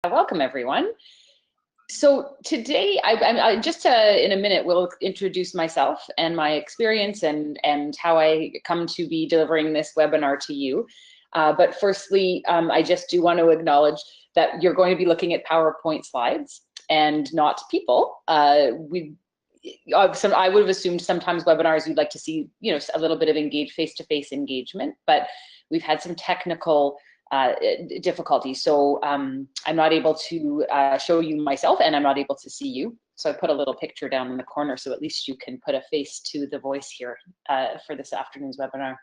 Welcome, everyone. So today, I just in a minute, will introduce myself and my experience and how I come to be delivering this webinar to you. But firstly, I just do want to acknowledge that you're going to be looking at PowerPoint slides and not people. I would have assumed sometimes webinars you'd like to see, a little bit of face-to-face engagement, but we've had some technical difficulty. So I'm not able to show you myself, and I'm not able to see you. So I put a little picture down in the corner so at least you can put a face to the voice here for this afternoon's webinar.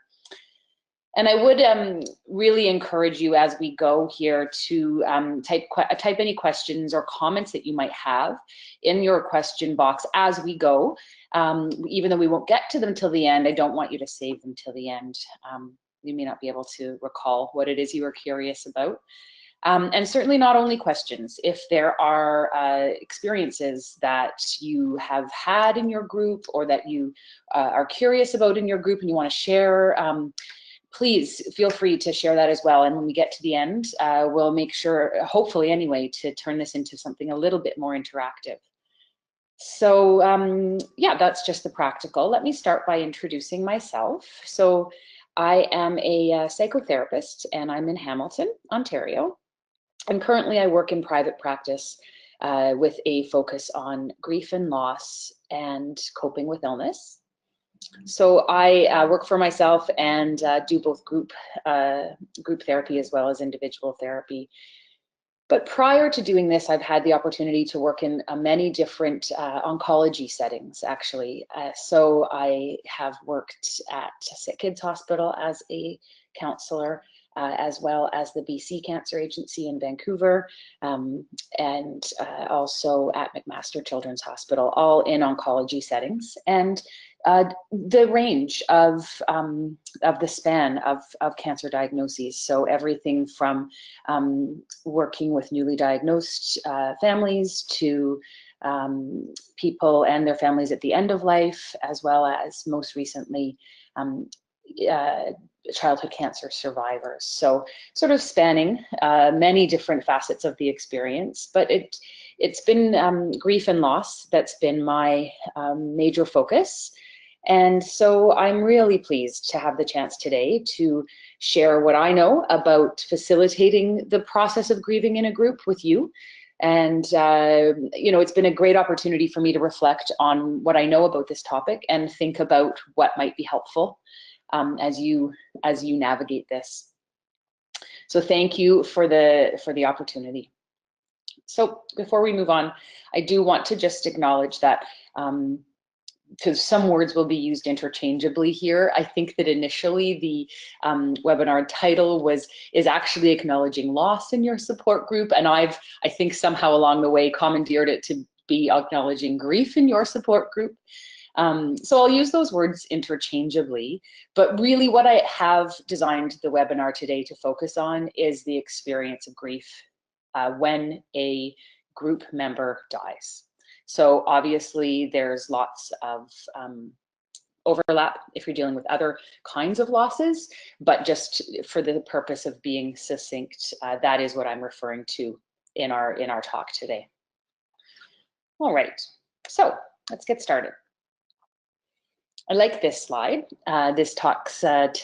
And I would really encourage you as we go here to type any questions or comments that you might have in your question box as we go. Even though we won't get to them till the end, I don't want you to save them till the end. You may not be able to recall what it is you were curious about. And certainly not only questions. If there are experiences that you have had in your group or that you are curious about in your group and you want to share, please feel free to share that as well. And when we get to the end, we'll make sure, hopefully anyway, to turn this into something a little bit more interactive. So yeah, that's just the practical. Let me start by introducing myself. So I am a psychotherapist and I'm in Hamilton, Ontario. And currently I work in private practice with a focus on grief and loss and coping with illness. So I work for myself and do both group therapy as well as individual therapy. But prior to doing this, I've had the opportunity to work in many different oncology settings, actually. So I have worked at Sick Kids Hospital as a counselor, as well as the BC Cancer Agency in Vancouver, and also at McMaster Children's Hospital, all in oncology settings. And the range of the span of cancer diagnoses. So everything from working with newly diagnosed families to people and their families at the end of life, as well as most recently childhood cancer survivors. So sort of spanning many different facets of the experience, but it's been grief and loss that's been my major focus. And so I'm really pleased to have the chance today to share what I know about facilitating the process of grieving in a group with you. And, it's been a great opportunity for me to reflect on what I know about this topic and think about what might be helpful as you navigate this. So thank you for the opportunity. So before we move on, I do want to just acknowledge that because some words will be used interchangeably here. I think that initially the webinar title is actually acknowledging loss in your support group, and I think somehow along the way commandeered it to be acknowledging grief in your support group. So I'll use those words interchangeably, but really what I have designed the webinar today to focus on is the experience of grief when a group member dies. So obviously there's lots of overlap if you're dealing with other kinds of losses, but just for the purpose of being succinct, that is what I'm referring to in our talk today. All right, so let's get started. I like this slide. This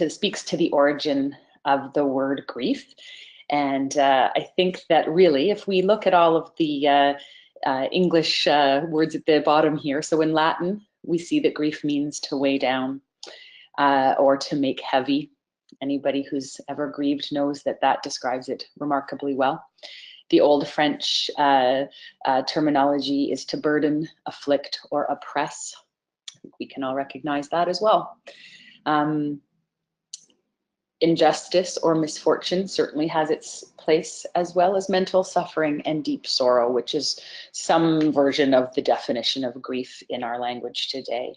speaks to the origin of the word grief. And I think that really, if we look at all of the English words at the bottom here, so in Latin, we see that grief means to weigh down or to make heavy. Anybody who's ever grieved knows that that describes it remarkably well. The old French terminology is to burden, afflict, or oppress. I think we can all recognize that as well. Injustice or misfortune certainly has its place, as well as mental suffering and deep sorrow, which is some version of the definition of grief in our language today.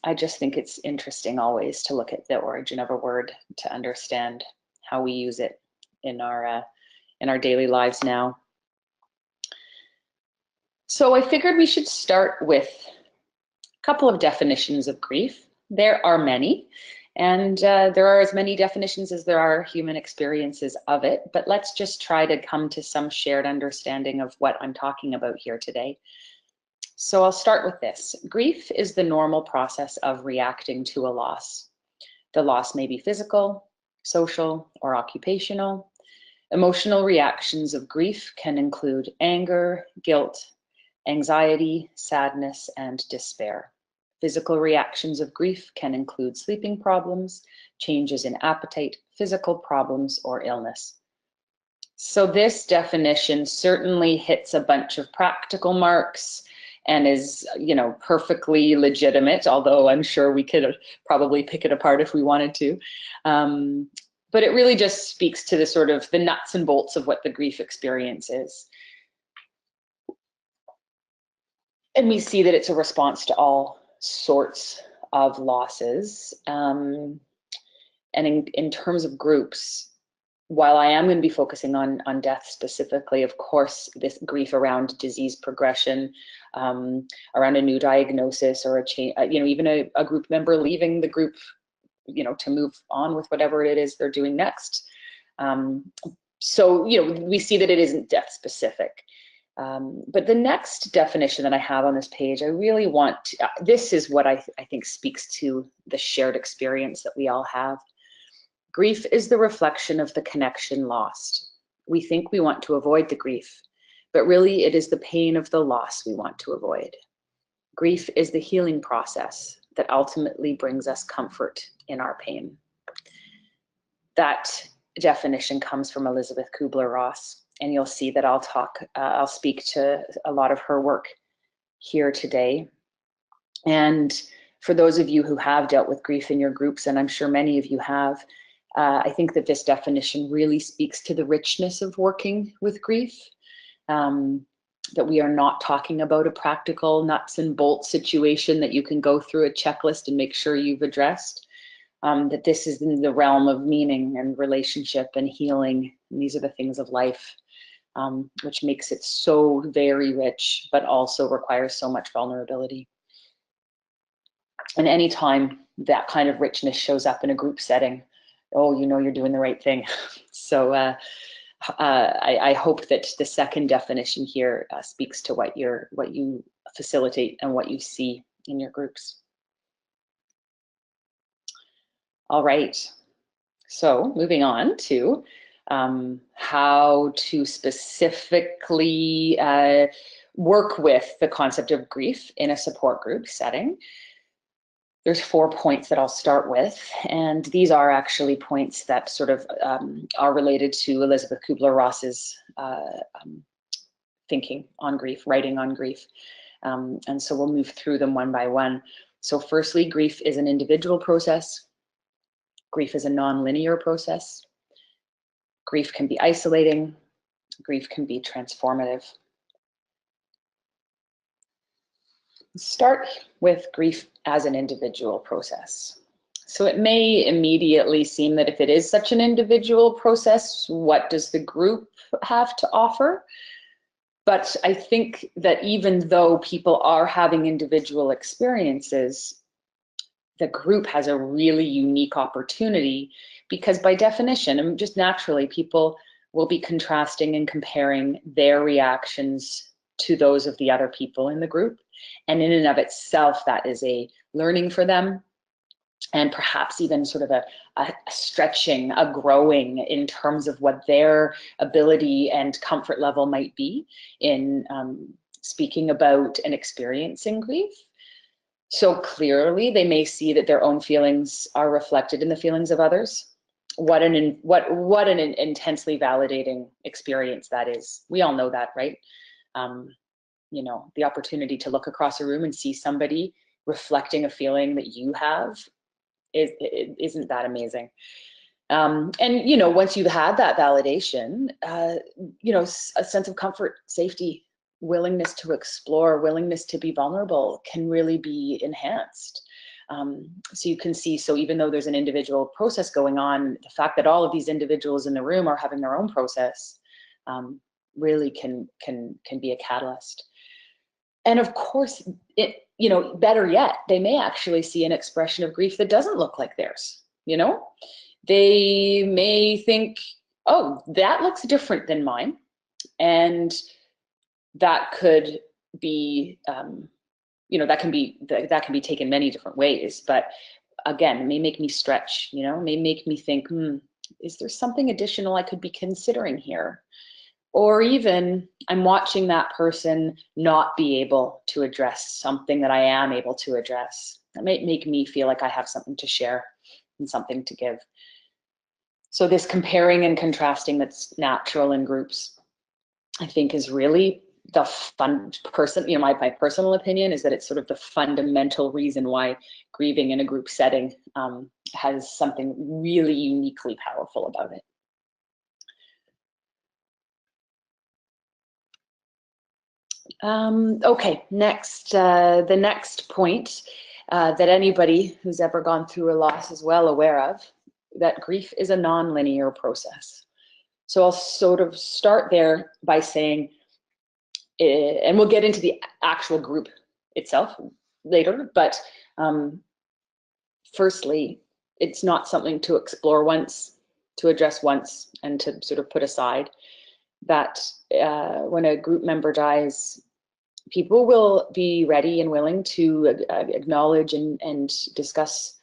I just think it's interesting always to look at the origin of a word to understand how we use it in our daily lives now. So I figured we should start with a couple of definitions of grief. There are many. And there are as many definitions as there are human experiences of it, but let's just try to come to some shared understanding of what I'm talking about here today. So I'll start with this. Grief is the normal process of reacting to a loss. The loss may be physical, social, or occupational. Emotional reactions of grief can include anger, guilt, anxiety, sadness, and despair. Physical reactions of grief can include sleeping problems, changes in appetite, physical problems, or illness. So this definition certainly hits a bunch of practical marks and is, perfectly legitimate, although I'm sure we could probably pick it apart if we wanted to. But it really just speaks to the sort of the nuts and bolts of what the grief experience is. And we see that it's a response to all sorts of losses. And in terms of groups, while I am going to be focusing on death specifically, of course, this grief around disease progression, around a new diagnosis or a change, even a group member leaving the group, to move on with whatever it is they're doing next. So, we see that it isn't death specific. But the next definition that I have on this page, I really want to, this is what I think speaks to the shared experience that we all have. Grief is the reflection of the connection lost. We think we want to avoid the grief, but really it is the pain of the loss we want to avoid. Grief is the healing process that ultimately brings us comfort in our pain. That definition comes from Elizabeth Kubler-Ross. And you'll see that I'll speak to a lot of her work here today. And for those of you who have dealt with grief in your groups, and I'm sure many of you have, I think that this definition really speaks to the richness of working with grief, that we are not talking about a practical nuts and bolts situation that you can go through a checklist and make sure you've addressed, that this is in the realm of meaning and relationship and healing. And these are the things of life. Which makes it so very rich, but also requires so much vulnerability. And anytime that kind of richness shows up in a group setting, you're doing the right thing. So I hope that the second definition here speaks to what you facilitate and what you see in your groups. All right, so moving on to how to specifically work with the concept of grief in a support group setting. There's 4 points that I'll start with, and these are actually points that sort of are related to Elizabeth Kubler-Ross's thinking on grief, writing on grief. And so we'll move through them one by one. So firstly, grief is an individual process. Grief is a non-linear process. Grief can be isolating. Grief can be transformative. Start with grief as an individual process. So it may immediately seem that if it is such an individual process, what does the group have to offer? But I think that even though people are having individual experiences, the group has a really unique opportunity, because by definition, and just naturally, people will be contrasting and comparing their reactions to those of the other people in the group. And in and of itself, that is a learning for them, and perhaps even sort of a stretching, a growing in terms of what their ability and comfort level might be in speaking about and experiencing grief. So clearly, they may see that their own feelings are reflected in the feelings of others. What an intensely validating experience that is. We all know that, right? The opportunity to look across a room and see somebody reflecting a feeling that you have, isn't that amazing? And once you've had that validation, a sense of comfort, safety, willingness to explore, willingness to be vulnerable can really be enhanced. So you can see, so even though there's an individual process going on, the fact that all of these individuals in the room are having their own process really can be a catalyst. And of course, better yet, they may actually see an expression of grief that doesn't look like theirs. you know? They may think, oh, that looks different than mine. And that could be, that can be taken many different ways. But again, it may make me stretch, may make me think, is there something additional I could be considering here? Or even I'm watching that person not be able to address something that I am able to address. That might make me feel like I have something to share and something to give. So this comparing and contrasting that's natural in groups, I think, is really the fun person, my personal opinion is that it's sort of the fundamental reason why grieving in a group setting has something really uniquely powerful about it. Okay, next, the next point that anybody who's ever gone through a loss is well aware of, that grief is a non-linear process. So I'll sort of start there by saying, and we'll get into the actual group itself later, but firstly, it's not something to explore once, to address once, and to sort of put aside. That when a group member dies, people will be ready and willing to acknowledge and discuss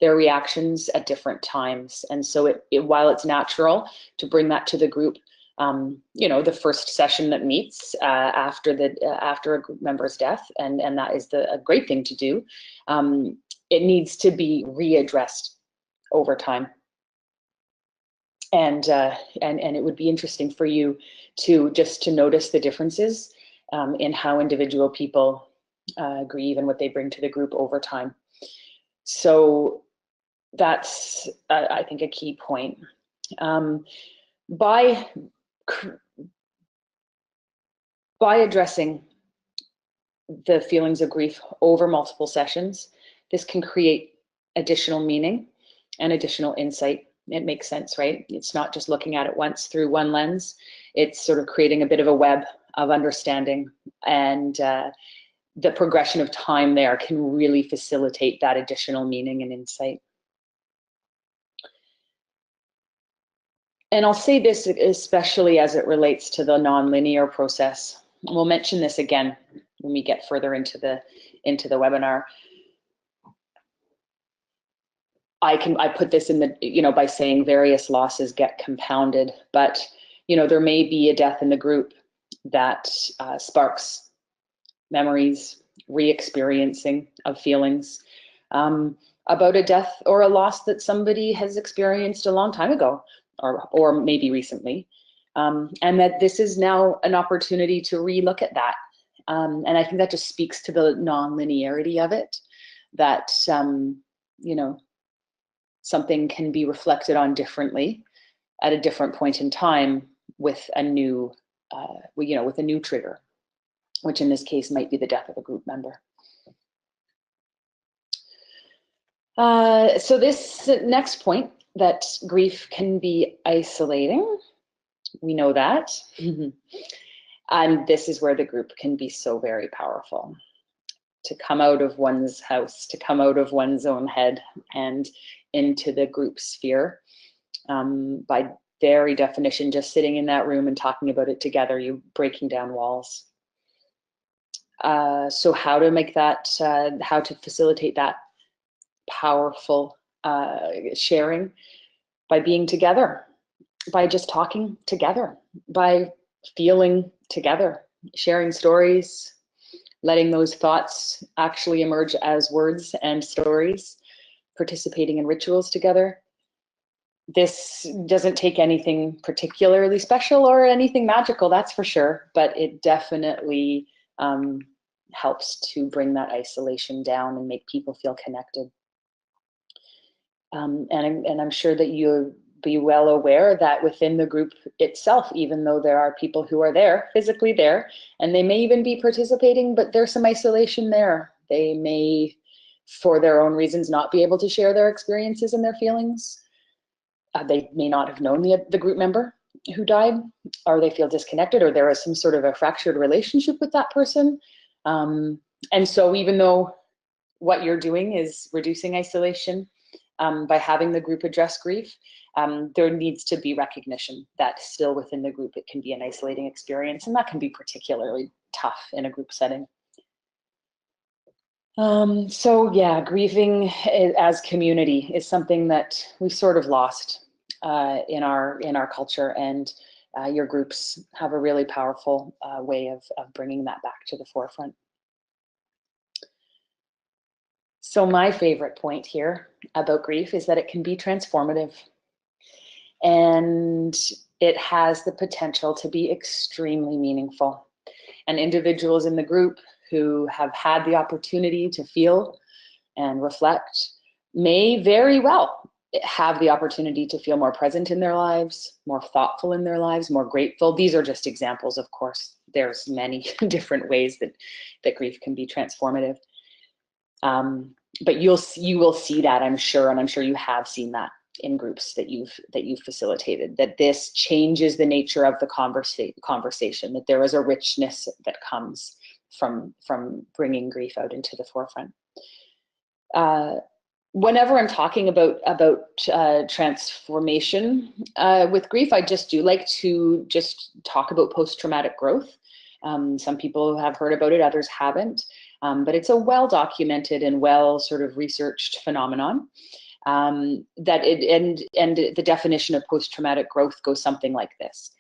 their reactions at different times. And so while it's natural to bring that to the group, the first session that meets after a group member's death, and that is a great thing to do, it needs to be readdressed over time. And it would be interesting for you to notice the differences in how individual people grieve and what they bring to the group over time. So that's, I think, a key point. By addressing the feelings of grief over multiple sessions, this can create additional meaning and additional insight. It makes sense, right? It's not just looking at it once through one lens. It's sort of creating a bit of a web of understanding, and the progression of time there can really facilitate that additional meaning and insight. And I'll say this especially as it relates to the nonlinear process. We'll mention this again when we get further into the webinar. I put this in the, by saying various losses get compounded, but, there may be a death in the group that sparks memories, re-experiencing of feelings about a death or a loss that somebody has experienced a long time ago, or maybe recently, and that this is now an opportunity to re-look at that. And I think that just speaks to the non-linearity of it, that, something can be reflected on differently at a different point in time with a new, with a new trigger, which in this case might be the death of a group member. So this next point, that grief can be isolating, we know that. And this is where the group can be so very powerful. To come out of one's house, to come out of one's own head and into the group sphere. By very definition, just sitting in that room and talking about it together, you're breaking down walls. So how to make that, how to facilitate that powerful sharing? By being together, by just talking together, by feeling together, sharing stories, letting those thoughts actually emerge as words and stories, participating in rituals together. This doesn't take anything particularly special or anything magical, that's for sure, but it definitely helps to bring that isolation down and make people feel connected. And I'm sure that you'll be well aware that within the group itself, even though there are people who are there, physically there, and they may even be participating, but there's some isolation there. They may, for their own reasons, not be able to share their experiences and their feelings. They may not have known the group member who died, or they feel disconnected, or there is some sort of a fractured relationship with that person. And so even though what you're doing is reducing isolation, by having the group address grief, there needs to be recognition that still within the group it can be an isolating experience, and that can be particularly tough in a group setting. So yeah, grieving as community is something that we've sort of lost in our culture, and your groups have a really powerful way of bringing that back to the forefront. So my favorite point here about grief is that it can be transformative, and it has the potential to be extremely meaningful. And individuals in the group who have had the opportunity to feel and reflect may very well have the opportunity to feel more present in their lives, more thoughtful in their lives, more grateful. These are just examples, of course. There's many different ways that grief can be transformative. But you will see that, I'm sure, and I'm sure you have seen that in groups that you've facilitated, that this changes the nature of the conversation, that there is a richness that comes from bringing grief out into the forefront. Whenever I'm talking about transformation with grief, I just do like to just talk about post-traumatic growth. Some people have heard about it, others haven't, but it's a well-documented and well sort of researched phenomenon. And the definition of post-traumatic growth goes something like this: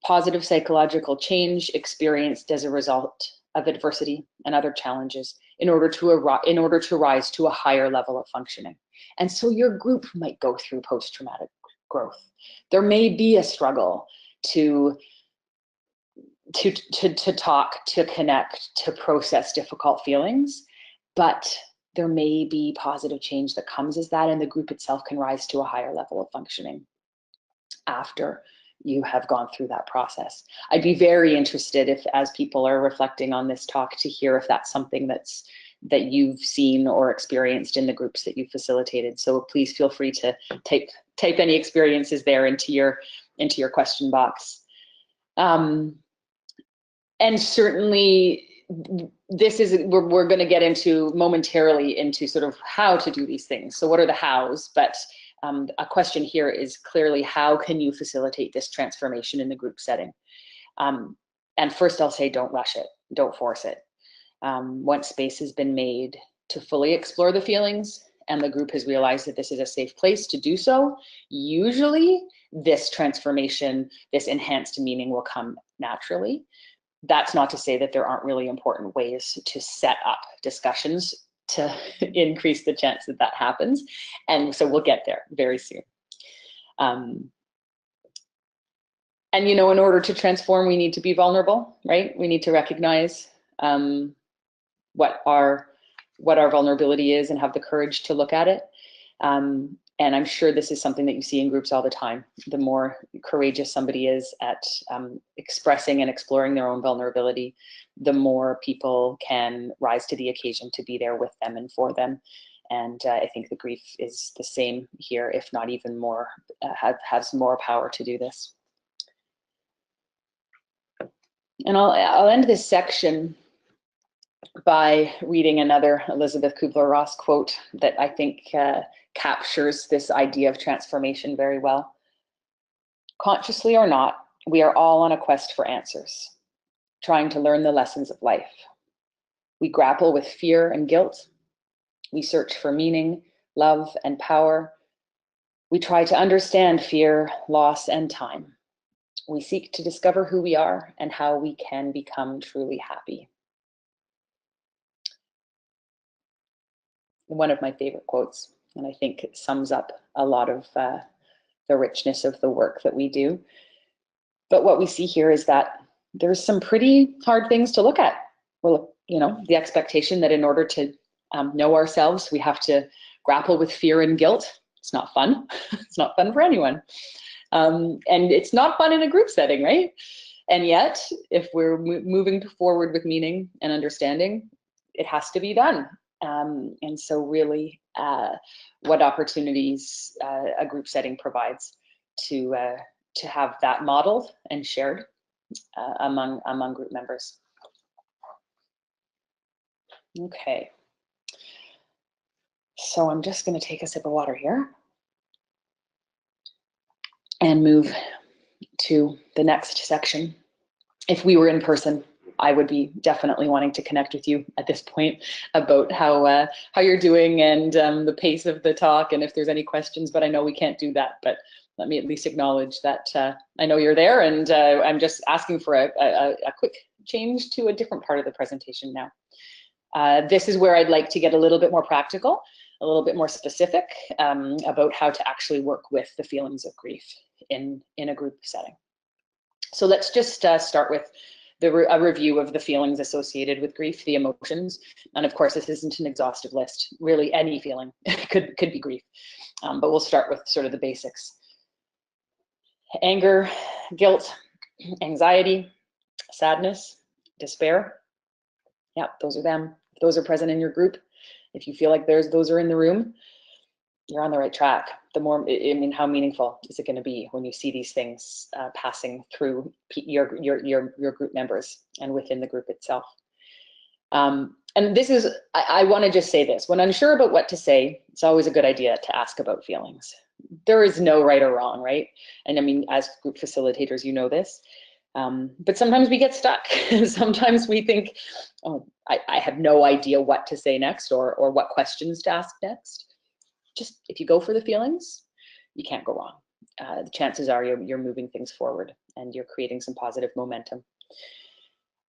positive psychological change experienced as a result of adversity and other challenges in order to rise to a higher level of functioning. And so your group might go through post-traumatic growth. There may be a struggle to talk, to connect, to process difficult feelings, but there may be positive change that comes as that, and the group itself can rise to a higher level of functioning after you have gone through that process. I'd be very interested, if as people are reflecting on this talk, to hear if that's something that you've seen or experienced in the groups that you've facilitated. So please feel free to type any experiences there into your question box. And certainly, we're going to get into momentarily into sort of how to do these things. So what are the hows? But a question here is clearly, how can you facilitate this transformation in the group setting? And first I'll say, don't rush it, don't force it. Once space has been made to fully explore the feelings and the group has realized that this is a safe place to do so, usually this transformation, this enhanced meaning will come naturally. That's not to say that there aren't really important ways to set up discussions to increase the chance that that happens. And so we'll get there very soon. And, you know, in order to transform, we need to be vulnerable, right? We need to recognize what our vulnerability is and have the courage to look at it. And I'm sure this is something that you see in groups all the time. The more courageous somebody is at expressing and exploring their own vulnerability, the more people can rise to the occasion to be there with them and for them. And I think the grief is the same here, if not even more, has more power to do this. And I'll end this section by reading another Elizabeth Kubler-Ross quote that I think captures this idea of transformation very well. Consciously or not, we are all on a quest for answers, trying to learn the lessons of life. We grapple with fear and guilt. We search for meaning, love, and power. We try to understand fear, loss, and time. We seek to discover who we are and how we can become truly happy. One of my favorite quotes, and I think it sums up a lot of the richness of the work that we do. But what we see here is that there's some pretty hard things to look at. Well, you know, the expectation that in order to know ourselves, we have to grapple with fear and guilt. It's not fun. It's not fun for anyone. And it's not fun in a group setting, right? And yet, if we're moving forward with meaning and understanding, it has to be done. And so really, what opportunities a group setting provides to have that modeled and shared among group members. Okay. So I'm just going to take a sip of water here and move to the next section. If we were in person, I would be definitely wanting to connect with you at this point about how you're doing and the pace of the talk, and if there's any questions, but I know we can't do that. But let me at least acknowledge that I know you're there, and I'm just asking for a quick change to a different part of the presentation now. This is where I'd like to get a little bit more practical, a little bit more specific about how to actually work with the feelings of grief in a group setting. So let's just start with a review of the feelings associated with grief, the emotions. And of course, this isn't an exhaustive list. Really, any feeling could be grief. But we'll start with sort of the basics. Anger, guilt, anxiety, sadness, despair. Yeah, those are them. If those are present in your group, if you feel like those are in the room, you're on the right track. The more, I mean, how meaningful is it going to be when you see these things passing through your group members and within the group itself? And this is, I want to just say this. When unsure about what to say, it's always a good idea to ask about feelings. There is no right or wrong, right? And I mean, as group facilitators, you know this. But sometimes we get stuck. Sometimes we think, oh, I have no idea what to say next or what questions to ask next. Just if you go for the feelings, you can't go wrong. The chances are you're moving things forward and you're creating some positive momentum.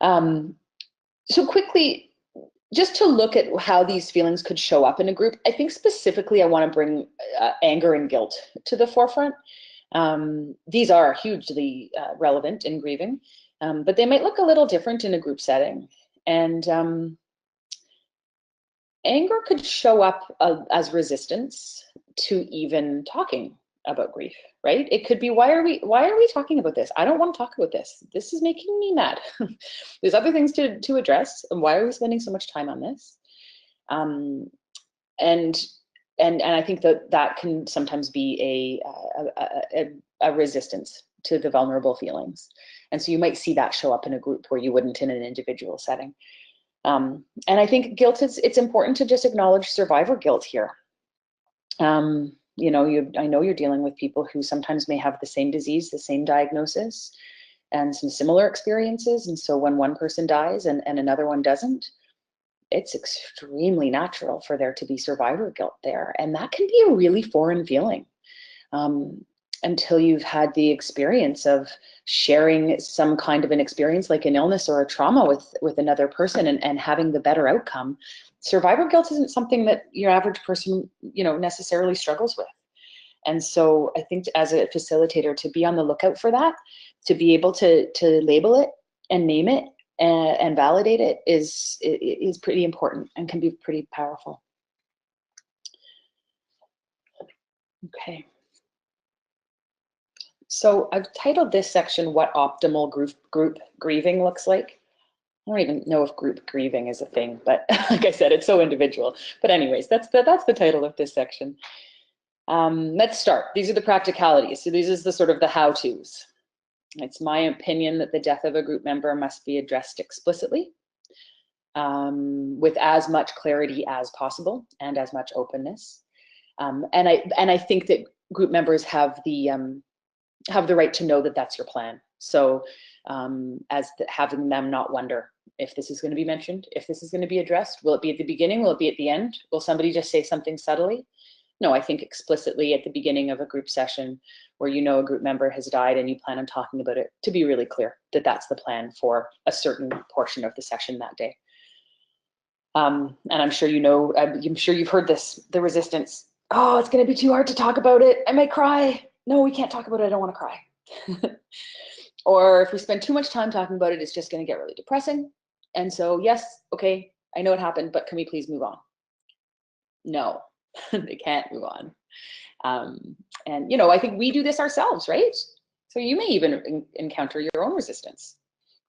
So quickly, just to look at how these feelings could show up in a group, I think specifically I want to bring anger and guilt to the forefront. These are hugely relevant in grieving, but they might look a little different in a group setting. And anger could show up as resistance to even talking about grief, right? It could be, why are we talking about this? I don't want to talk about this. This is making me mad. There's other things to address, and why are we spending so much time on this? And I think that can sometimes be a resistance to the vulnerable feelings. And so you might see that show up in a group where you wouldn't in an individual setting. And I think guilt it's important to just acknowledge survivor guilt here. You know, I know you're dealing with people who sometimes may have the same disease, the same diagnosis, and some similar experiences. And so when one person dies and another one doesn't, it's extremely natural for there to be survivor guilt there. And that can be a really foreign feeling until you've had the experience of sharing some kind of an experience like an illness or a trauma with another person and having the better outcome. Survivor guilt isn't something that your average person, you know, necessarily struggles with. And so I think as a facilitator, to be on the lookout for that, to be able to label it and name it and validate it is pretty important and can be pretty powerful. Okay. So I've titled this section, What Optimal Group Grieving Looks Like. I don't even know if group grieving is a thing, but like I said, it's so individual. But anyways, that's the title of this section. Let's start. These are the practicalities. So this is the sort of the how-tos. It's my opinion that the death of a group member must be addressed explicitly with as much clarity as possible and as much openness. And I think that group members have the right to know that that's your plan. So having them not wonder if this is going to be mentioned, if this is going to be addressed. Will it be at the beginning? Will it be at the end? Will somebody just say something subtly? No, I think explicitly at the beginning of a group session where you know a group member has died and you plan on talking about it, to be really clear that that's the plan for a certain portion of the session that day. And I'm sure you know, I'm sure you've heard this, the resistance. Oh, it's going to be too hard to talk about it. I might cry. No, we can't talk about it. I don't want to cry. Or if we spend too much time talking about it, it's just going to get really depressing. And so, yes, okay, I know it happened, but can we please move on? No, they can't move on. And, you know, I think we do this ourselves, right? So you may even encounter your own resistance.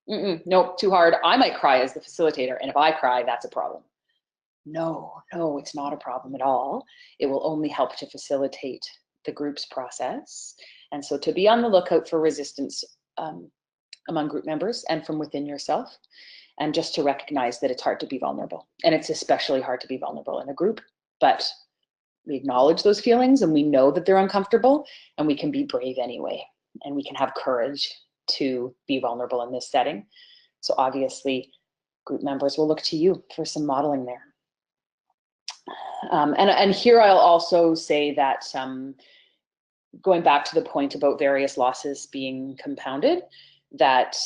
Nope, too hard. I might cry as the facilitator. And if I cry, that's a problem. No, it's not a problem at all. It will only help to facilitate the group's process. And so to be on the lookout for resistance among group members and from within yourself, and just to recognize that it's hard to be vulnerable. And it's especially hard to be vulnerable in a group, but We acknowledge those feelings and we know that they're uncomfortable, and we can be brave anyway, and we can have courage to be vulnerable in this setting. So obviously, group members will look to you for some modeling there. And here I'll also say that going back to the point about various losses being compounded, that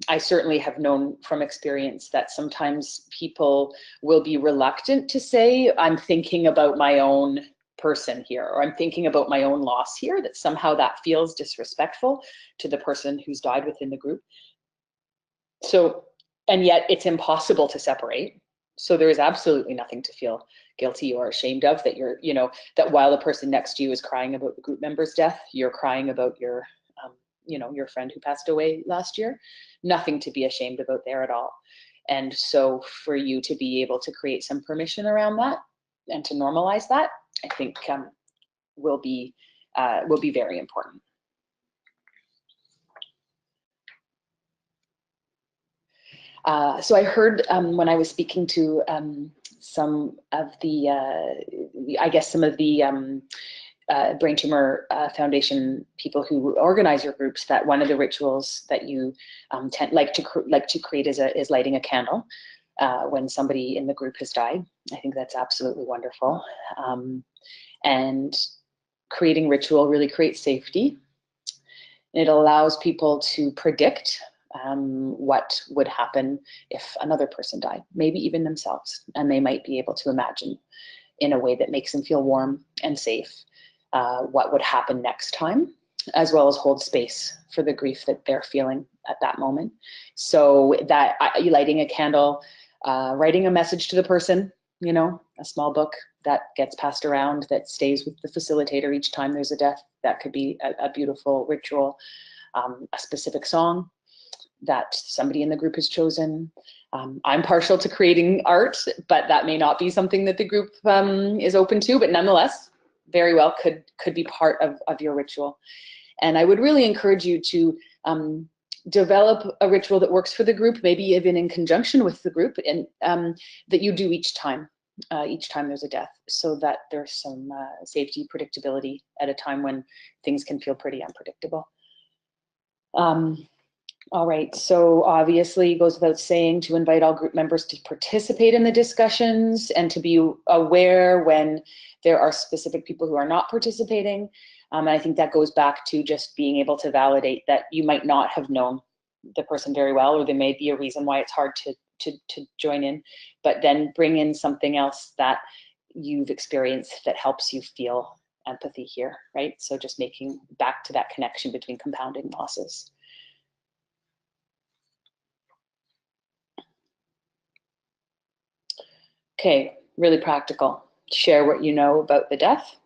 I certainly have known from experience that sometimes people will be reluctant to say, I'm thinking about my own person here, or I'm thinking about my own loss here, that somehow that feels disrespectful to the person who's died within the group. So, and yet it's impossible to separate. So there is absolutely nothing to feel guilty or ashamed of, that you're, that while the person next to you is crying about the group member's death, you're crying about your, your friend who passed away last year. Nothing to be ashamed about there at all. And so for you to be able to create some permission around that and to normalize that, I think will be very important. So I heard when I was speaking to some of the, I guess some of the Brain Tumor Foundation people who organize your groups, that one of the rituals that you like to create is lighting a candle when somebody in the group has died. I think that's absolutely wonderful. And creating ritual really creates safety. It allows people to predict what would happen if another person died, maybe even themselves, and they might be able to imagine in a way that makes them feel warm and safe what would happen next time, as well as hold space for the grief that they're feeling at that moment. So that lighting a candle, writing a message to the person, a small book that gets passed around that stays with the facilitator each time there's a death, that could be a beautiful ritual. A specific song that somebody in the group has chosen. I'm partial to creating art, but that may not be something that the group is open to, but nonetheless, very well could be part of your ritual. And I would really encourage you to develop a ritual that works for the group, maybe even in conjunction with the group, and that you do each time there's a death, so that there's some safety, predictability at a time when things can feel pretty unpredictable. All right, so obviously it goes without saying to invite all group members to participate in the discussions and to be aware when there are specific people who are not participating. And I think that goes back to just being able to validate that you might not have known the person very well, or there may be a reason why it's hard to join in, but then bring in something else that you've experienced that helps you feel empathy here, right? So just making back to that connection between compounding losses. Okay, really practical. Share what you know about the death.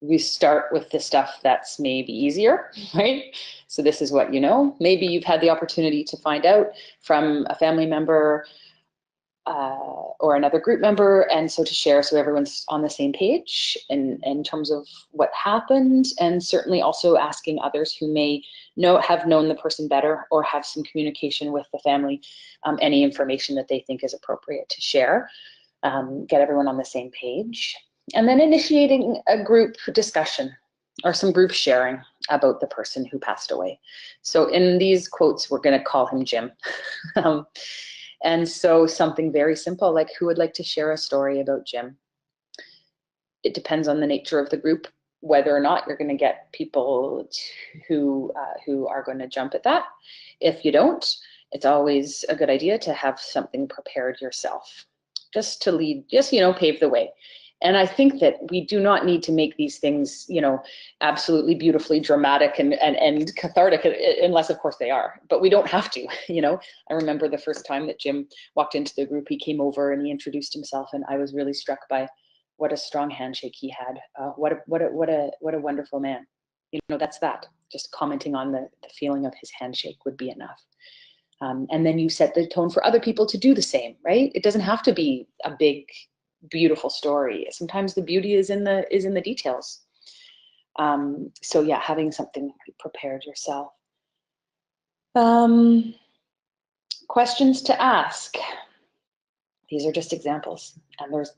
We start with the stuff that's maybe easier, right? So this is what you know. Maybe you've had the opportunity to find out from a family member or another group member, and so to share so everyone's on the same page in terms of what happened, and certainly also asking others who may have known the person better or have some communication with the family, any information that they think is appropriate to share. Get everyone on the same page, and then initiating a group discussion or some group sharing about the person who passed away. So in these quotes, we're going to call him Jim. And so something very simple, like who would like to share a story about Jim? It depends on the nature of the group, whether or not you're going to get people who are going to jump at that. If you don't, it's always a good idea to have something prepared yourself, just to lead, pave the way. And I think that we do not need to make these things, absolutely beautifully dramatic and cathartic, unless of course they are, but we don't have to, I remember the first time that Jim walked into the group, he came over and he introduced himself, and I was really struck by what a strong handshake he had. What a wonderful man. That's that. Just commenting on the feeling of his handshake would be enough. And then you set the tone for other people to do the same, right? It doesn't have to be a big, beautiful story. Sometimes the beauty is in the details. So yeah, having something prepared yourself. Questions to ask. These are just examples, and there's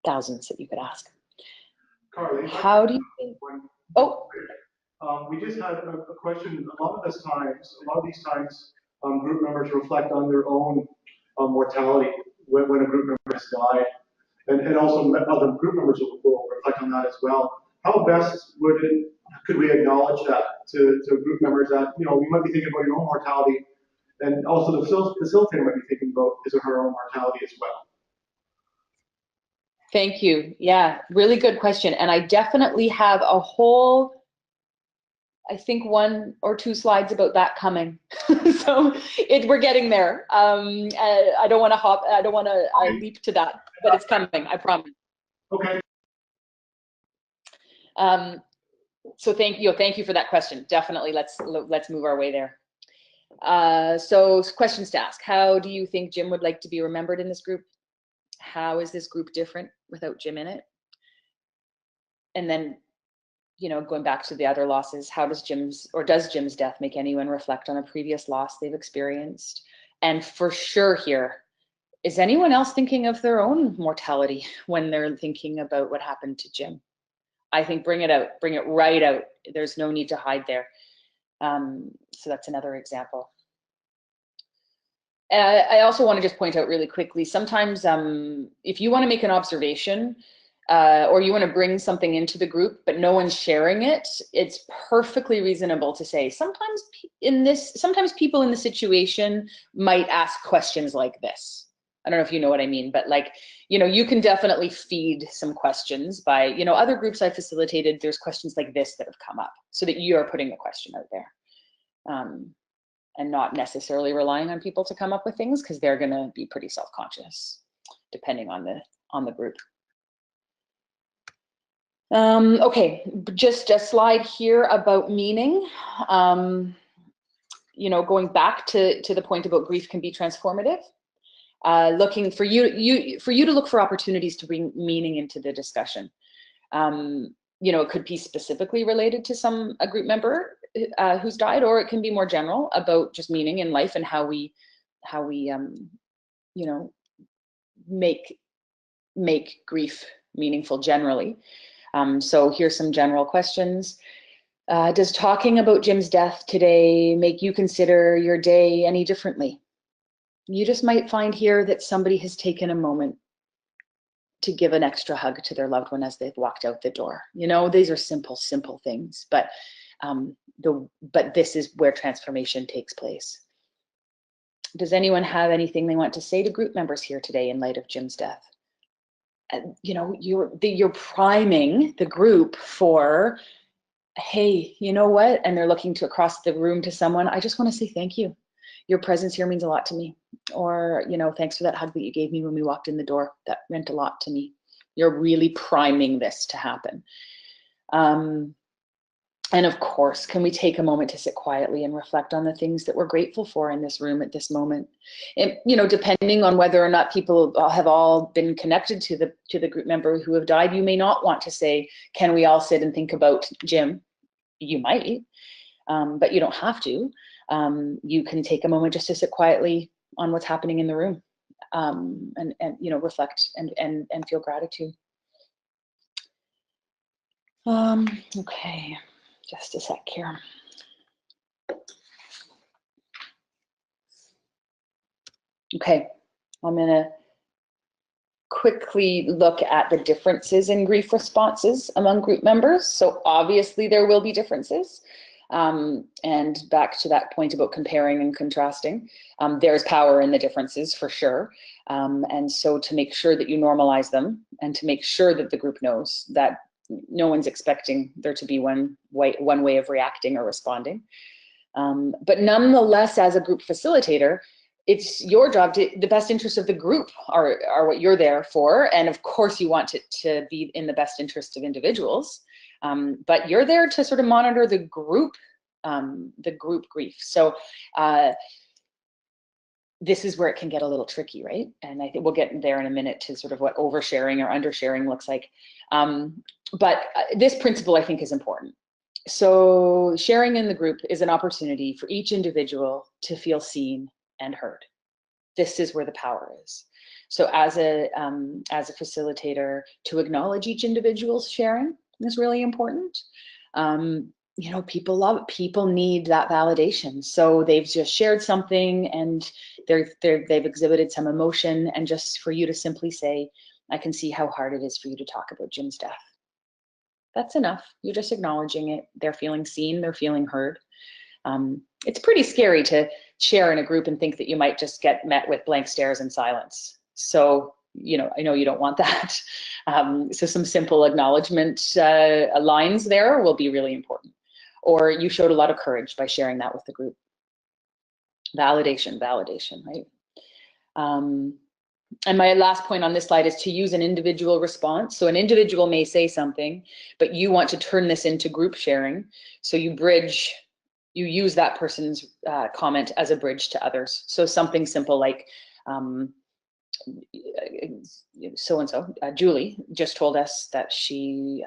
thousands that you could ask. Carly, How do you think? Oh, we just had a question. A lot of these times, group members reflect on their own mortality when a group member has died, and also other group members will reflect on that as well. How best could we acknowledge that to group members that you might be thinking about your own mortality, and also the facilitator might be thinking about his or her own mortality as well. thank you. Yeah, really good question. And I definitely have a whole, I think 1 or 2 slides about that coming. So we're getting there. I don't want to leap to that, but it's coming, I promise. Okay. So thank you for that question. Definitely, let's move our way there. So questions to ask. How do you think Jim would like to be remembered in this group? How is this group different without Jim in it? And then, going back to the other losses, does Jim's death make anyone reflect on a previous loss they've experienced? And for sure here, is anyone else thinking of their own mortality when they're thinking about what happened to Jim? I think bring it out, bring it right out. There's no need to hide there. So that's another example. I also want to just point out really quickly, sometimes if you want to make an observation or you want to bring something into the group, but no one's sharing it, it's perfectly reasonable to say, sometimes people in the situation might ask questions like this. I don't know if you know what I mean, but you can definitely feed some questions by, other groups I've facilitated, there's questions like this that have come up so that you are putting the question out there. And not necessarily relying on people to come up with things because they're going to be pretty self-conscious depending on the group. Okay, just a slide here about meaning. Going back to the point about grief can be transformative. Looking for you to look for opportunities to bring meaning into the discussion. It could be specifically related to a group member who's died, or it can be more general about just meaning in life and how we make grief meaningful generally. So here's some general questions. Does talking about Jim's death today make you consider your day any differently? You just might find here that somebody has taken a moment to give an extra hug to their loved one as they've walked out the door. These are simple things, but this is where transformation takes place. Does anyone have anything they want to say to group members here today in light of Jim's death? You're priming the group for, hey, you know what? And they're looking across the room to someone. I just want to say thank you. Your presence here means a lot to me. Or, thanks for that hug that you gave me when we walked in the door. That meant a lot to me. You're really priming this to happen. And of course, can we take a moment to sit quietly and reflect on the things that we're grateful for in this room at this moment? And, depending on whether or not people have all been connected to the group member who have died, you may not want to say, can we all sit and think about Jim? You might, but you don't have to. You can take a moment just to sit quietly on what's happening in the room and reflect and feel gratitude. Okay. Just a sec here. Okay, I'm gonna quickly look at the differences in grief responses among group members. So obviously there will be differences. And back to that point about comparing and contrasting, there's power in the differences for sure. And so to make sure that you normalize them and to make sure that the group knows that no one's expecting there to be one way of reacting or responding. But nonetheless, as a group facilitator, it's your job the best interests of the group are what you're there for. And of course you want it to be in the best interest of individuals. But you're there to sort of monitor the group grief. So this is where it can get a little tricky, right? And I think we'll get there in a minute to sort of what oversharing or undersharing looks like. But this principle I think is important. So sharing in the group is an opportunity for each individual to feel seen and heard. This is where the power is. So as a facilitator, to acknowledge each individual's sharing is really important. You know, people need that validation. So they've just shared something and they've exhibited some emotion, and just for you to simply say, I can see how hard it is for you to talk about Jim's death. That's enough. You're just acknowledging it. They're feeling seen, they're feeling heard. It's pretty scary to share in a group and think that you might just get met with blank stares and silence. So, you know, I know you don't want that. So some simple acknowledgement lines there will be really important. Or you showed a lot of courage by sharing that with the group. Validation, right? And my last point on this slide is to use an individual response. So an individual may say something, but you want to turn this into group sharing. So you use that person's comment as a bridge to others. So something simple like, so-and-so, Julie, just told us that she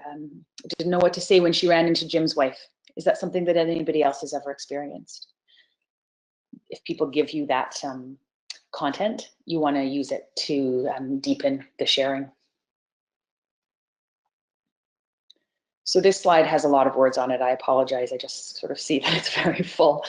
didn't know what to say when she ran into Jim's wife. Is that something that anybody else has ever experienced? If people give you that content, you want to use it to deepen the sharing. So this slide has a lot of words on it. I apologize. I just sort of see that it's very full.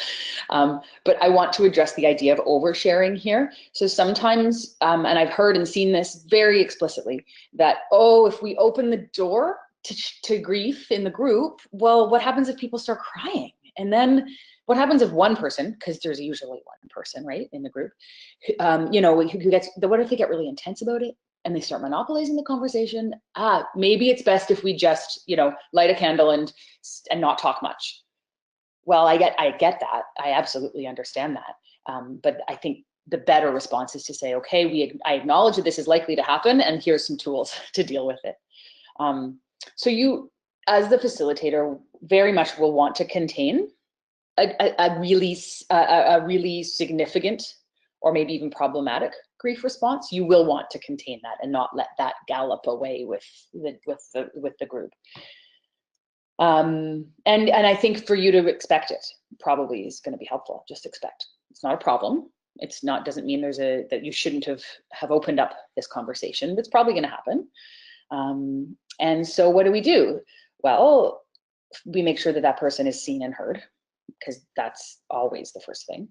But I want to address the idea of oversharing here. So sometimes, and I've heard and seen this very explicitly, that, oh, if we open the door to grief in the group, well, what happens if people start crying? And then what happens if one person, because there's usually one person, right, in the group, you know, who gets, what if they get really intense about it and they start monopolizing the conversation? Maybe it's best if we just, you know, light a candle and not talk much. Well, I get that. I absolutely understand that. But I think the better response is to say, okay, I acknowledge that this is likely to happen, and here's some tools to deal with it. So you, as the facilitator, very much will want to contain a really significant or maybe even problematic grief response. You will want to contain that and not let that gallop away with the group. And I think for you to expect it probably is going to be helpful. Just expect. It's not a problem. It's not, doesn't mean that you shouldn't have opened up this conversation. It's probably going to happen. And so what do? Well, we make sure that that person is seen and heard, because that's always the first thing.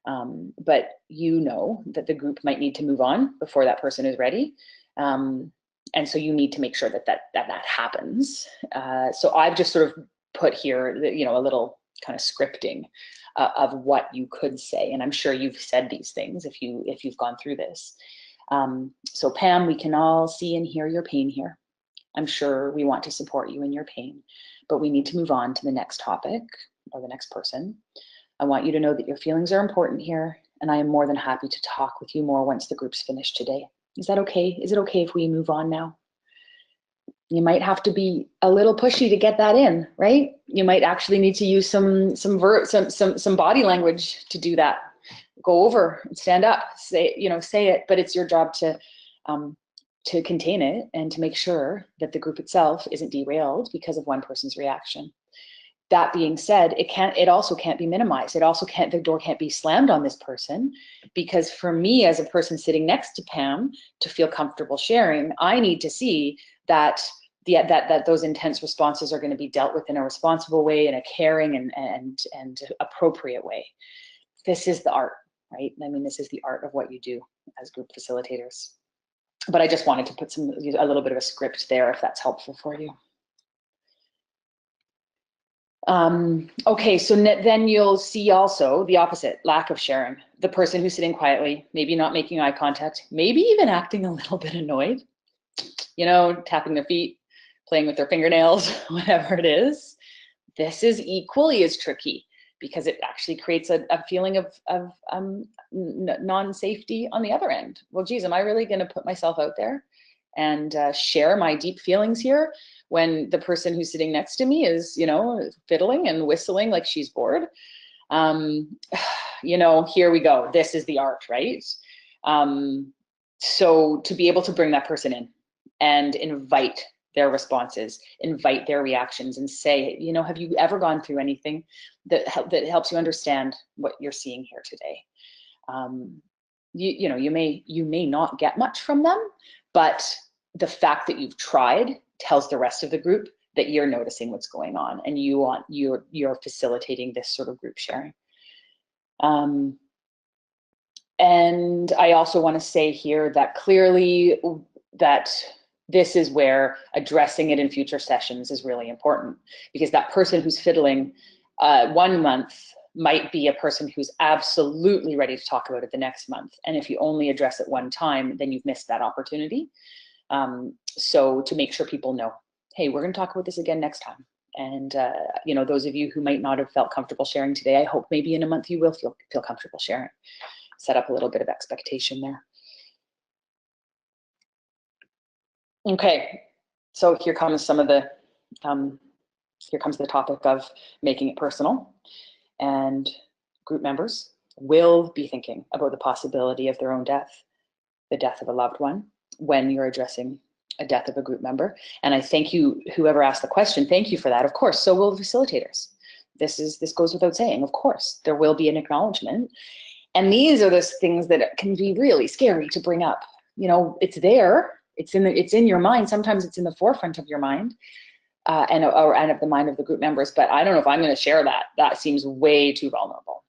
But you know that the group might need to move on before that person is ready. And so you need to make sure that happens. So I've just sort of put here, you know, a little kind of scripting of what you could say. And I'm sure you've said these things if you've gone through this. So Pam, we can all see and hear your pain here. I'm sure we want to support you in your pain, but we need to move on to the next topic or the next person. I want you to know that your feelings are important here, and I am more than happy to talk with you more once the group's finished today. Is that okay? Is it okay if we move on now? You might have to be a little pushy to get that in, right? You might actually need to use some body language to do that. Go over and stand up, say it, but it's your job to contain it and to make sure that the group itself isn't derailed because of one person's reaction. That being said, it also can't be minimized. The door can't be slammed on this person, because for me as a person sitting next to Pam to feel comfortable sharing, I need to see that those intense responses are going to be dealt with in a responsible way, in a caring and appropriate way. This is the art, right? I mean, this is the art of what you do as group facilitators. But I just wanted to put a little bit of a script there, if that's helpful for you. Okay, so then you'll see also the opposite, lack of sharing. The person who's sitting quietly, maybe not making eye contact, maybe even acting a little bit annoyed, you know, tapping their feet, playing with their fingernails, whatever it is. This is equally as tricky, because it actually creates a feeling of non-safety on the other end. Well, geez, am I really going to put myself out there and share my deep feelings here when the person who's sitting next to me is, you know, fiddling and whistling like she's bored? You know, here we go. This is the art, right? So to be able to bring that person in and invite their responses, invite their reactions, and say, you know, have you ever gone through anything that helps you understand what you're seeing here today? You know, you may not get much from them, but the fact that you've tried tells the rest of the group that you're noticing what's going on, and you're facilitating this sort of group sharing. And I also want to say here that clearly that this is where addressing it in future sessions is really important, because that person who's fiddling 1 month might be a person who's absolutely ready to talk about it the next month. And if you only address it one time, then you've missed that opportunity. So to make sure people know, hey, we're going to talk about this again next time. And you know, those of you who might not have felt comfortable sharing today, I hope maybe in a month you will feel comfortable sharing. Set up a little bit of expectation there. Okay, so here comes some of the here comes the topic of making it personal. And group members will be thinking about the possibility of their own death, the death of a loved one, when you're addressing a death of a group member. And I thank you, whoever asked the question, thank you for that. Of course, so will the facilitators. This goes without saying. Of course, there will be an acknowledgement. And these are those things that can be really scary to bring up. You know, it's there, it's in your mind. Sometimes it's in the forefront of your mind. And of the mind of the group members, but I don't know if I'm going to share that. That seems way too vulnerable.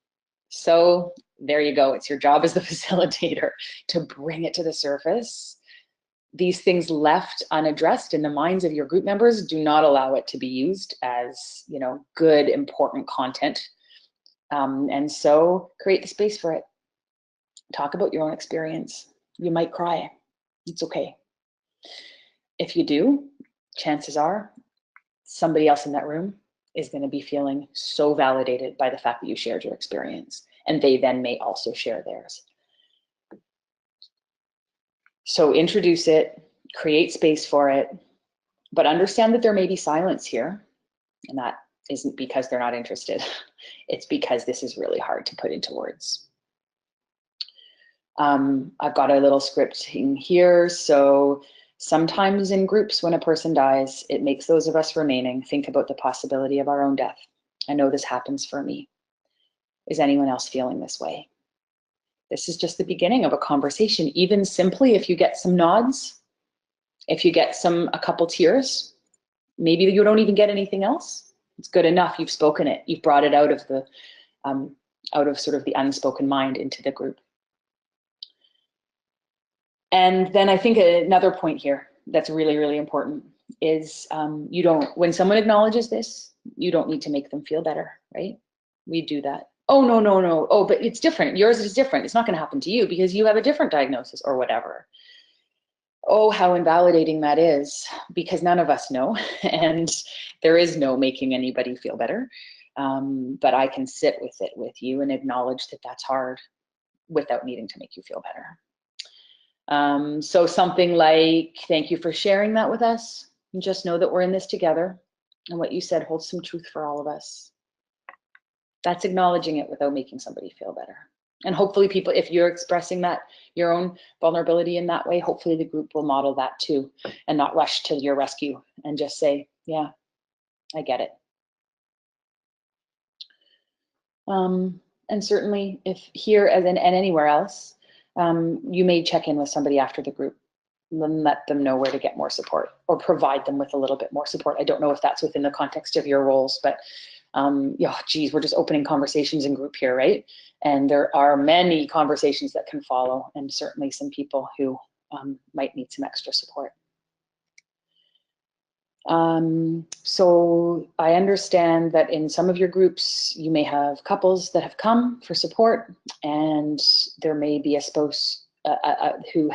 So there you go. It's your job as the facilitator to bring it to the surface. These things left unaddressed in the minds of your group members, do not allow it to be used as, you know, good, important content. And so create the space for it. Talk about your own experience. You might cry. It's okay. If you do, chances are somebody else in that room is going to be feeling so validated by the fact that you shared your experience, and they then may also share theirs. So introduce it, create space for it, but understand that there may be silence here, and that isn't because they're not interested. It's because this is really hard to put into words. I've got a little script in here. So sometimes in groups, when a person dies, it makes those of us remaining think about the possibility of our own death. I know this happens for me. Is anyone else feeling this way? This is just the beginning of a conversation. Even simply, if you get some nods, if you get a couple tears, maybe you don't even get anything else. It's good enough. You've spoken it. You've brought it out of sort of the unspoken mind into the group. And then I think another point here that's really, really important is when someone acknowledges this, you don't need to make them feel better, right? We do that. Oh, no, no, no. Oh, but it's different. Yours is different. It's not going to happen to you because you have a different diagnosis or whatever. Oh, how invalidating that is, because none of us know, and there is no making anybody feel better. But I can sit with it with you and acknowledge that that's hard without needing to make you feel better. So something like, thank you for sharing that with us. And just know that we're in this together. And what you said holds some truth for all of us. That's acknowledging it without making somebody feel better. And hopefully people, if you're expressing that, your own vulnerability in that way, hopefully the group will model that too, and not rush to your rescue and just say, yeah, I get it. And certainly if here and anywhere else, you may check in with somebody after the group and let them know where to get more support or provide them with a little bit more support. I don't know if that's within the context of your roles, but yeah, geez, we're just opening conversations in group here, right? And there are many conversations that can follow, and certainly some people who might need some extra support. So I understand that in some of your groups, you may have couples that have come for support, and there may be a spouse who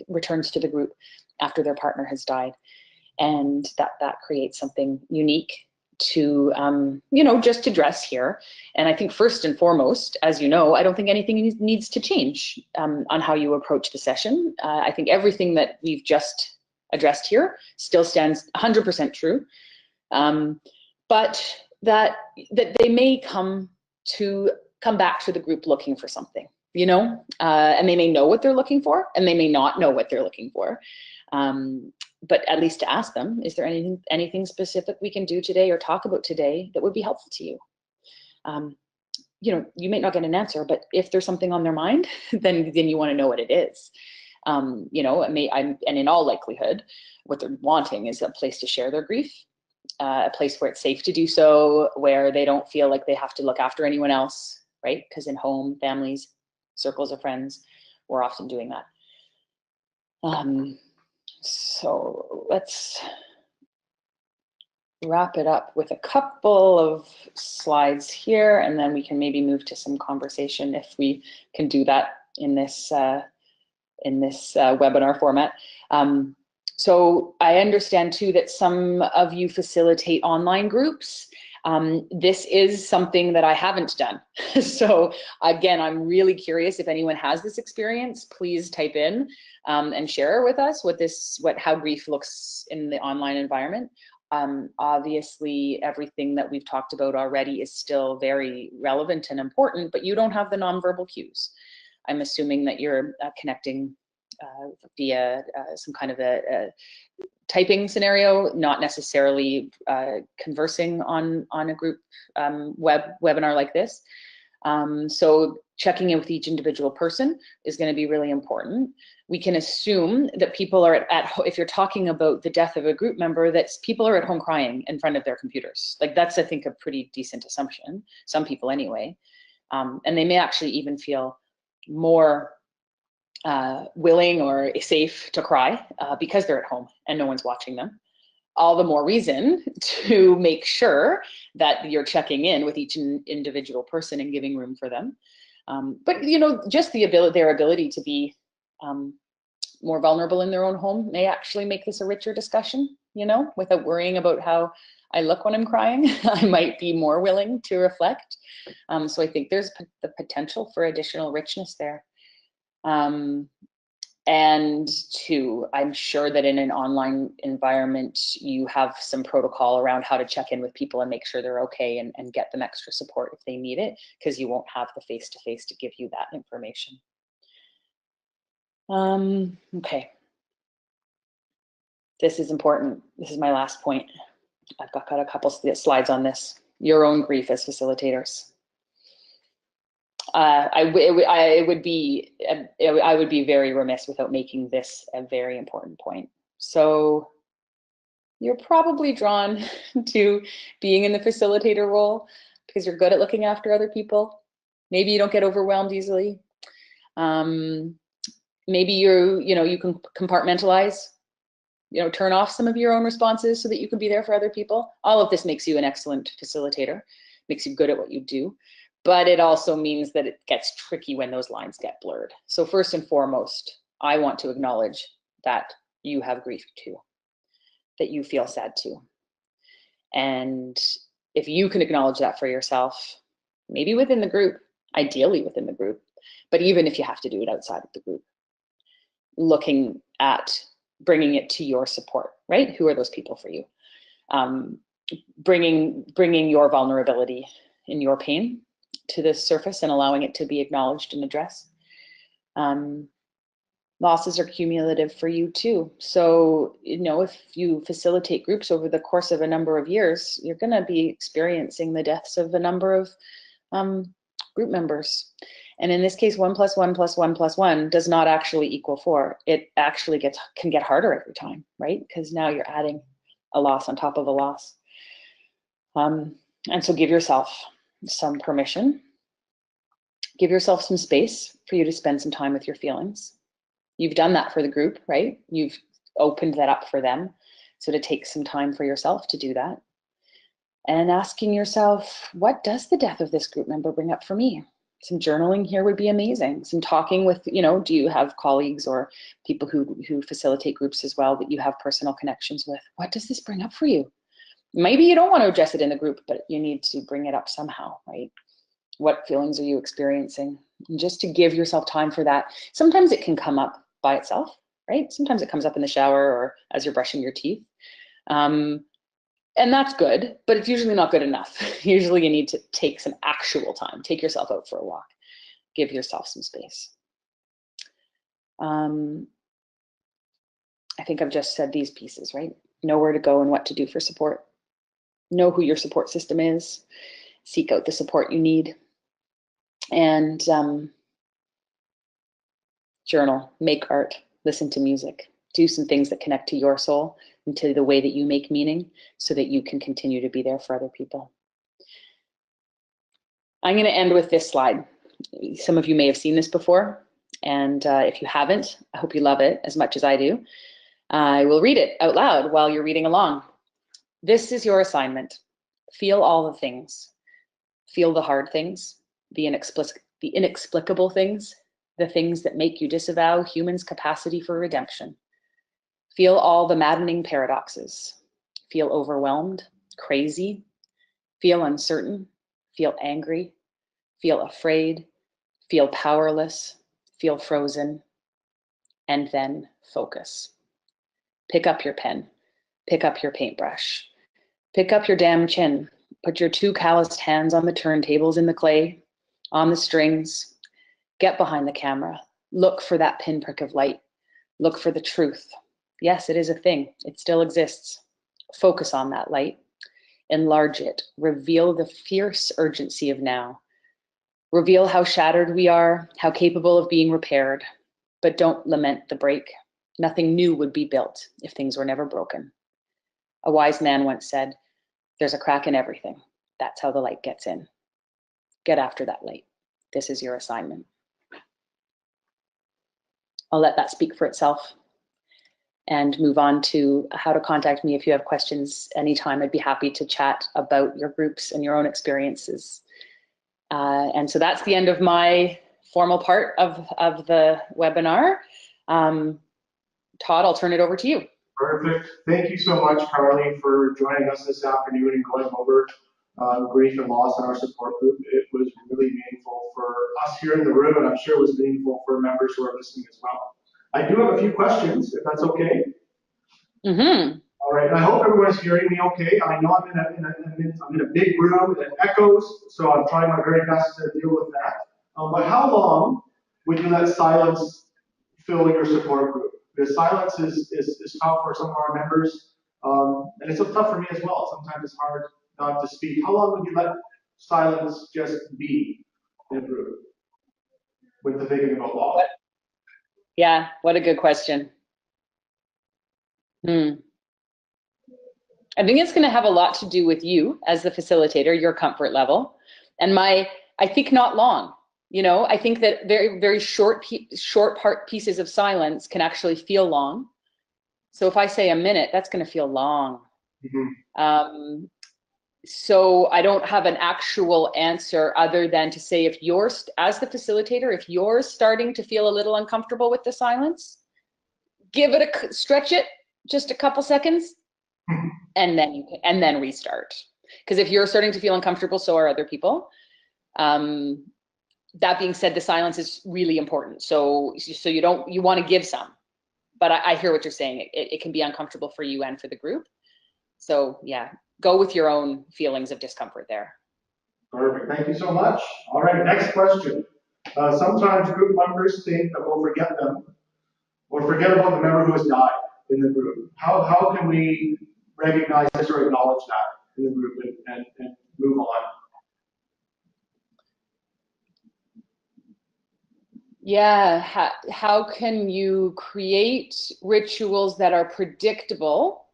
returns to the group after their partner has died, and that creates something unique to just address here. And I think first and foremost, as you know, I don't think anything needs to change on how you approach the session. I think everything that we've just addressed here still stands 100% true, but that they may come back to the group looking for something, and they may know what they're looking for, and they may not know what they're looking for. But at least to ask them, is there anything specific we can do today or talk about today that would be helpful to you? You may not get an answer, but if there's something on their mind, then you want to know what it is. And in all likelihood, what they're wanting is a place to share their grief, a place where it's safe to do so, where they don't feel like they have to look after anyone else, right? Because in home, families, circles of friends, we're often doing that. So let's wrap it up with a couple of slides here, and then we can maybe move to some conversation if we can do that in this webinar format. So I understand too that some of you facilitate online groups. This is something that I haven't done. So again, I'm really curious if anyone has this experience, please type in and share with us how grief looks in the online environment. Obviously, everything that we've talked about already is still very relevant and important, but you don't have the nonverbal cues. I'm assuming that you're connecting via some kind of a typing scenario, not necessarily conversing on a group webinar like this. So checking in with each individual person is going to be really important. We can assume that people are if you're talking about the death of a group member, that people are at home crying in front of their computers. Like that's, I think, a pretty decent assumption, some people anyway. And they may actually even feel more willing or safe to cry because they're at home and no one's watching them. All the more reason to make sure that you're checking in with each individual person and giving room for them. But you know, just their ability to be more vulnerable in their own home may actually make this a richer discussion, you know, without worrying about how I look when I'm crying. I might be more willing to reflect. So I think there's the potential for additional richness there. And two, I'm sure that in an online environment, you have some protocol around how to check in with people and make sure they're okay and get them extra support if they need it, because you won't have the face-to-face to give you that information. Okay. This is important. This is my last point. I've got a couple slides on this. Your own grief as facilitators. I would be very remiss without making this a very important point. So you're probably drawn to being in the facilitator role because you're good at looking after other people. Maybe you don't get overwhelmed easily. Maybe you can compartmentalize, turn off some of your own responses so that you can be there for other people. All of this makes you an excellent facilitator, makes you good at what you do. But it also means that it gets tricky when those lines get blurred. So first and foremost, I want to acknowledge that you have grief too, that you feel sad too. And if you can acknowledge that for yourself, maybe within the group, ideally within the group, but even if you have to do it outside of the group, looking at bringing it to your support, right? Who are those people for you? Bringing your vulnerability in your pain to the surface and allowing it to be acknowledged and addressed. Losses are cumulative for you too. So, if you facilitate groups over the course of a number of years, you're going to be experiencing the deaths of a number of group members. And in this case, 1 + 1 + 1 + 1 does not actually equal 4. It actually can get harder every time, right? Because now you're adding a loss on top of a loss. And so give yourself some permission. Give yourself some space for you to spend some time with your feelings. You've done that for the group, right? You've opened that up for them. So to take some time for yourself to do that. And asking yourself, what does the death of this group member bring up for me? Some journaling here would be amazing. Some talking with, do you have colleagues or people who facilitate groups as well that you have personal connections with? What does this bring up for you? Maybe you don't want to address it in the group, but you need to bring it up somehow, right? What feelings are you experiencing? And just to give yourself time for that. Sometimes it can come up by itself, right? Sometimes it comes up in the shower or as you're brushing your teeth. And that's good, but it's usually not good enough. Usually you need to take some actual time. Take yourself out for a walk. Give yourself some space. I think I've just said these pieces, right? Know where to go and what to do for support. Know who your support system is. Seek out the support you need. And journal, make art, listen to music, do some things that connect to your soul and to the way that you make meaning so that you can continue to be there for other people. I'm going to end with this slide. Some of you may have seen this before, and if you haven't, I hope you love it as much as I do. I will read it out loud while you're reading along. This is your assignment. Feel all the things. Feel the hard things, the inexplicable things, the things that make you disavow humans' capacity for redemption. Feel all the maddening paradoxes. Feel overwhelmed, crazy, feel uncertain, feel angry, feel afraid, feel powerless, feel frozen, and then focus. Pick up your pen, pick up your paintbrush, pick up your damn chin, put your 2 calloused hands on the turntables in the clay, on the strings, get behind the camera, look for that pinprick of light, look for the truth. Yes, it is a thing, it still exists. Focus on that light, enlarge it, reveal the fierce urgency of now. Reveal how shattered we are, how capable of being repaired, but don't lament the break. Nothing new would be built if things were never broken. A wise man once said, there's a crack in everything. That's how the light gets in. Get after that light. This is your assignment. I'll let that speak for itself and move on to how to contact me if you have questions anytime. I'd be happy to chat about your groups and your own experiences. And so that's the end of my formal part of the webinar. Todd, I'll turn it over to you. Perfect. Thank you so much, Carly, for joining us this afternoon and going over grief and loss in our support group. It was really meaningful for us here in the room, and I'm sure it was meaningful for members who are listening as well. I do have a few questions, if that's okay. Mm-hmm. All right, and I hope everyone's hearing me okay. I know I'm in a big room that echoes, so I'm trying my very best to deal with that. But how long would you let silence fill your support group? Because silence is tough for some of our members, and it's tough for me as well. Sometimes it's hard not to speak. How long would you let silence just be in a group with the thinking about loss? Yeah, what a good question. I think it's going to have a lot to do with you as the facilitator, your comfort level, and I think not long. You know, I think that very, very short pieces of silence can actually feel long. So if I say a minute, that's going to feel long. Mm-hmm. So I don't have an actual answer other than to say, if you're, as the facilitator, if you're starting to feel a little uncomfortable with the silence, stretch it just a couple seconds, and then restart. Because if you're starting to feel uncomfortable, so are other people. That being said, the silence is really important. So you want to give some, but I hear what you're saying. It can be uncomfortable for you and for the group. So yeah, go with your own feelings of discomfort there. Perfect, thank you so much. All right, next question. Sometimes group members think that we'll forget them or forget about the member who has died in the group. How can we recognize this or acknowledge that in the group and move on? Yeah, how can you create rituals that are predictable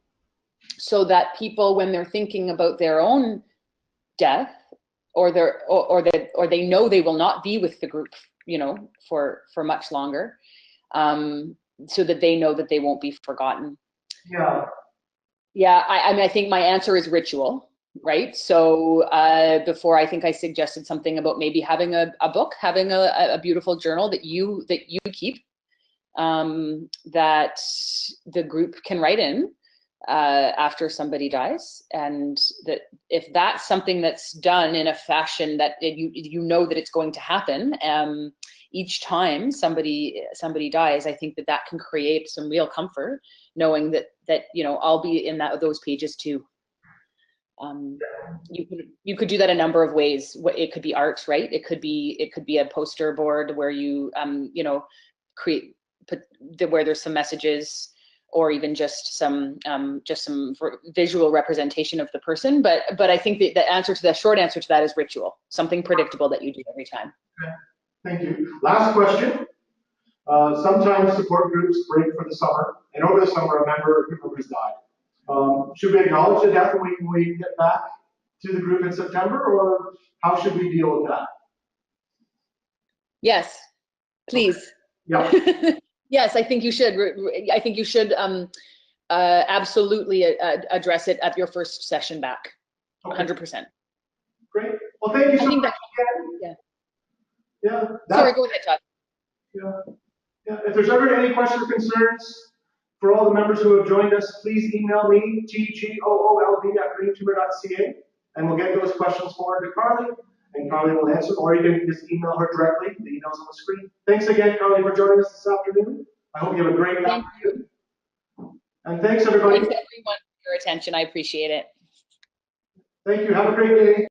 so that people, when they're thinking about their own death, or they know they will not be with the group, you know, for much longer, so that they know that they won't be forgotten. Yeah, I mean, I think my answer is ritual, right? So before, I think I suggested something about maybe having a book, having a beautiful journal that you keep, that the group can write in after somebody dies, and that if that's something that's done in a fashion that you know that it's going to happen each time somebody dies, I think that can create some real comfort, knowing that you know, I'll be in those pages too. You could do that a number of ways. It could be art, right? It could be a poster board where you you know, where there's some messages, or even just some visual representation of the person. But I think the short answer to that is ritual, something predictable that you do every time. Okay. Thank you. Last question. Sometimes support groups break for the summer, and over the summer a group member has died. Should we acknowledge the death when we get back to the group in September, or how should we deal with that? Yes, please. Okay. Yeah. Yes, I think you should. I think you should absolutely address it at your first session back. 100%. Great. Well, thank you so much again. Yeah. Sorry, go ahead, Todd. Yeah. If there's ever any questions or concerns for all the members who have joined us, please email me, tgoold@greentumor.ca, and we'll get those questions forward to Carly, and Carly will answer, or you can just email her directly. The email's on the screen. Thanks again, Carly, for joining us this afternoon. I hope you have a great afternoon. And thanks, everybody. Thanks, everyone, for your attention. I appreciate it. Thank you. Have a great day.